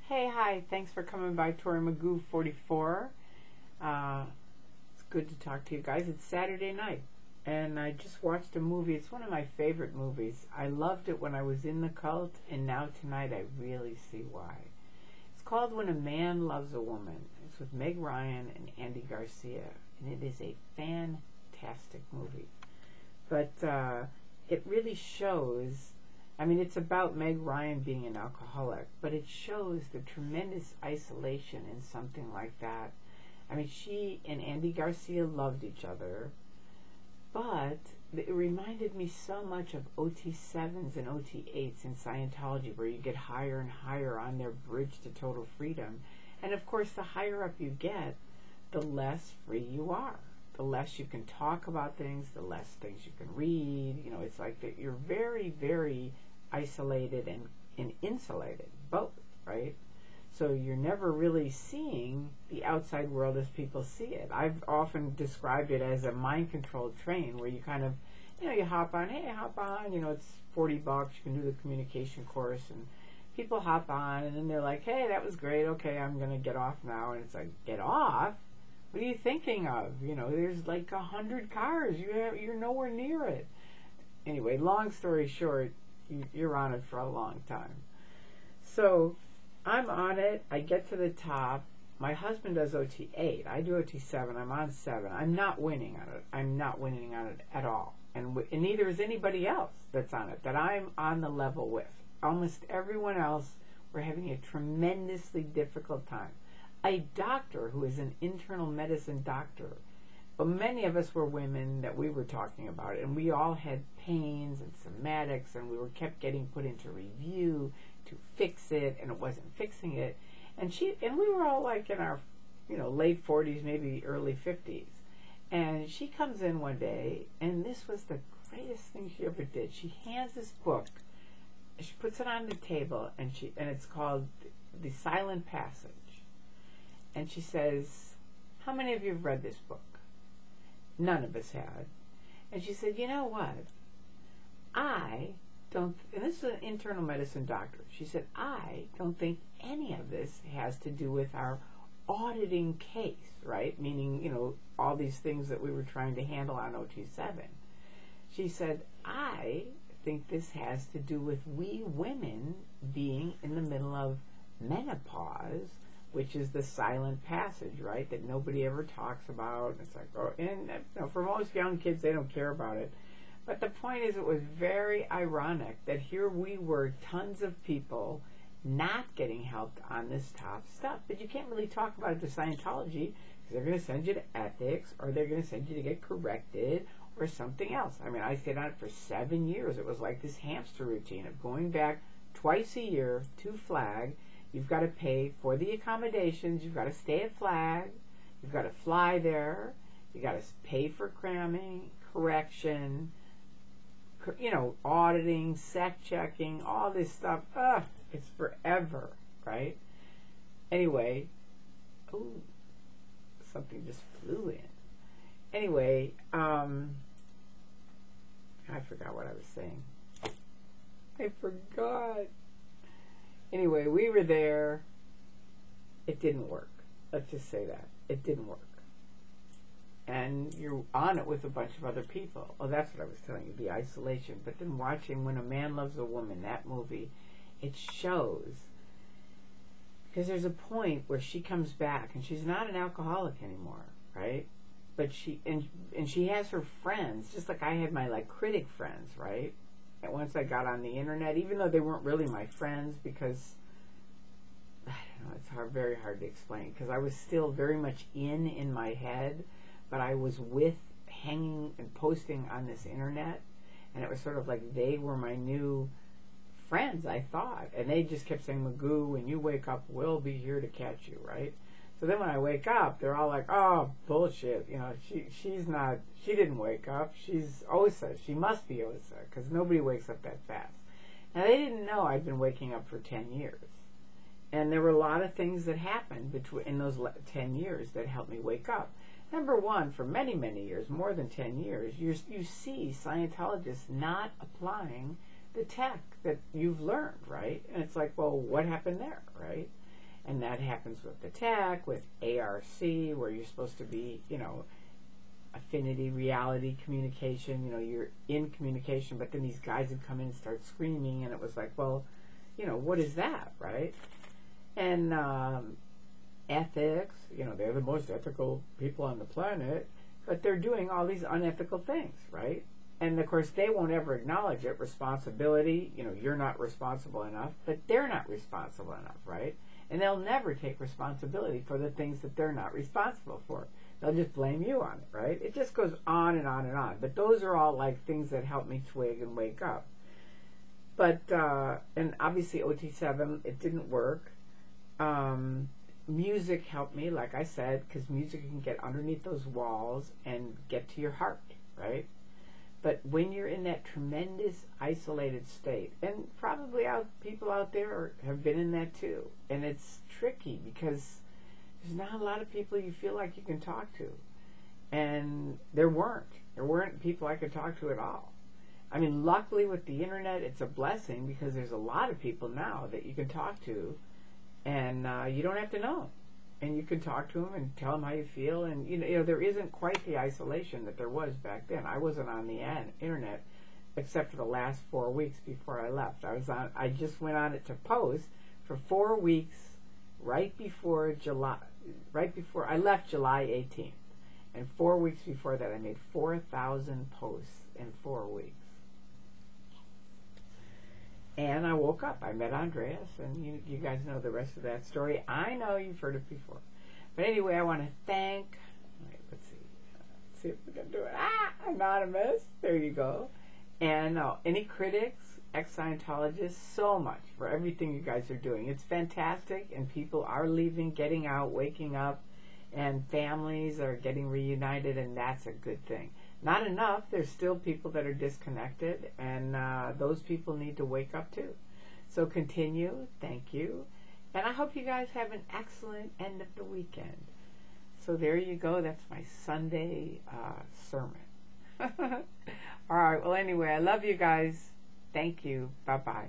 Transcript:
Hey, hi, thanks for coming by, Tori Magoo 44. It's good to talk to you guys. It's Saturday night, and I just watched a movie. It's one of my favorite movies. I loved it when I was in the cult, and now tonight I really see why. It's called When a Man Loves a Woman. It's with Meg Ryan and Andy Garcia, and it is a fantastic movie. But it really shows, I mean, it's about Meg Ryan being an alcoholic, but it shows the tremendous isolation in something like that. I mean, she and Andy Garcia loved each other, but it reminded me so much of OT7s and OT8s in Scientology, where you get higher and higher on their bridge to total freedom. And of course, the higher up you get, the less free you are. The less you can talk about things, the less things you can read. You know, it's like that you're very, very isolated and insulated, both, right? So you're never really seeing the outside world as people see it. I've often described it as a mind-controlled train where you kind of, you hop on, hey, hop on, it's $40, you can do the communication course, and people hop on, and then they're like, hey, that was great, okay, I'm going to get off now. And it's like, get off? What are you thinking of? There's like 100 cars. You're nowhere near it. Anyway, long story short, you're on it for a long time. So I'm on it. I get to the top. My husband does OT8. I do OT7. I'm on 7. I'm not winning on it. I'm not winning on it at all. And neither is anybody else that's on it that I'm on the level with. Almost everyone else, we're having a tremendously difficult time. A doctor who is an internal medicine doctor, but many of us were women that we were talking about, and we all had pains and somatics, and we kept getting put into review to fix it, and it wasn't fixing it. And we were all like in our, late 40s, maybe early 50s. And she comes in one day, and this was the greatest thing she ever did. She hands this book, she puts it on the table, and it's called The Silent Passage. And she says, how many of you have read this book? None of us had. And she said, you know what? I don't, and this is an internal medicine doctor. She said, I don't think any of this has to do with our auditing case, right? Meaning, all these things that we were trying to handle on OT7. She said, I think this has to do with we women being in the middle of menopause, which is the silent passage, right, that nobody ever talks about. It's like, for most young kids, they don't care about it. But the point is, it was very ironic that here we were, tons of people not getting helped on this top stuff. But you can't really talk about it to Scientology, because they're going to send you to ethics, or they're going to send you to get corrected, or something else. I mean, I stayed on it for 7 years. It was like this hamster routine of going back twice a year to Flag. You've got to pay for the accommodations. You've got to stay at Flag. You've got to fly there. You've got to pay for cramming, correction, auditing, sec checking, all this stuff. It's forever, right? Anyway, something just flew in. Anyway, I forgot what I was saying. I forgot. Anyway, we were there. It didn't work. Let's just say that. It didn't work. And you're on it with a bunch of other people. Oh, that's what I was telling you, the isolation. But then watching When a Man Loves a Woman, that movie, it shows. Because there's a point where she comes back, and she's not an alcoholic anymore, right? But she has her friends, just like I had my critic friends, right? And once I got on the internet, even though they weren't really my friends, because I don't know, it's very hard to explain, because I was still very much in my head, but I was hanging and posting on this internet, and it was sort of like they were my new friends, I thought, and they just kept saying, Magoo, when you wake up, we'll be here to catch you, right? So then when I wake up, they're all like, oh, bullshit. She didn't wake up. She's OSA. She must be OSA, because nobody wakes up that fast. Now, they didn't know I'd been waking up for 10 years. And there were a lot of things that happened in those 10 years that helped me wake up. Number one, for many, many years, more than 10 years, you see Scientologists not applying the tech that you've learned, right? And it's like, well, what happened there, right? And that happens with the tech, with ARC, where you're supposed to be, you know, affinity, reality, communication, you know, you're in communication, but then these guys would come in and start screaming, and it was like, well, you know, what is that, right? And ethics, you know, they're the most ethical people on the planet, but they're doing all these unethical things, right? And of course, they won't ever acknowledge it. Responsibility, you know, you're not responsible enough, but they're not responsible enough, right? And they'll never take responsibility for the things that they're not responsible for. They'll just blame you on it, right? It just goes on and on and on. But those are all like things that help me twig and wake up. But, and obviously OT7, it didn't work. Music helped me, like I said, because music can get underneath those walls and get to your heart, right? But when you're in that tremendous isolated state, and probably people out there have been in that too, and it's tricky because there's not a lot of people you feel like you can talk to. And there weren't people I could talk to at all. I mean, luckily with the internet, it's a blessing because there's a lot of people now that you can talk to, and you don't have to know them. And you can talk to them and tell them how you feel. And, you know, there isn't quite the isolation that there was back then. I wasn't on the internet except for the last 4 weeks before I left. I just went on it to post for 4 weeks right before I left July 18th. And 4 weeks before that, I made 4,000 posts in 4 weeks. And I woke up. I met Andreas, and you guys know the rest of that story. I know you've heard it before. But anyway, I want to thank, let's see if we can do it. Anonymous. There you go. And any critics, ex-Scientologists, so much for everything you guys are doing. It's fantastic, and people are leaving, getting out, waking up, and families are getting reunited, and that's a good thing. Not enough. There's still people that are disconnected, and those people need to wake up too. So continue. Thank you. And I hope you guys have an excellent end of the weekend. So there you go. That's my Sunday sermon. All right. Well, anyway, I love you guys. Thank you. Bye-bye.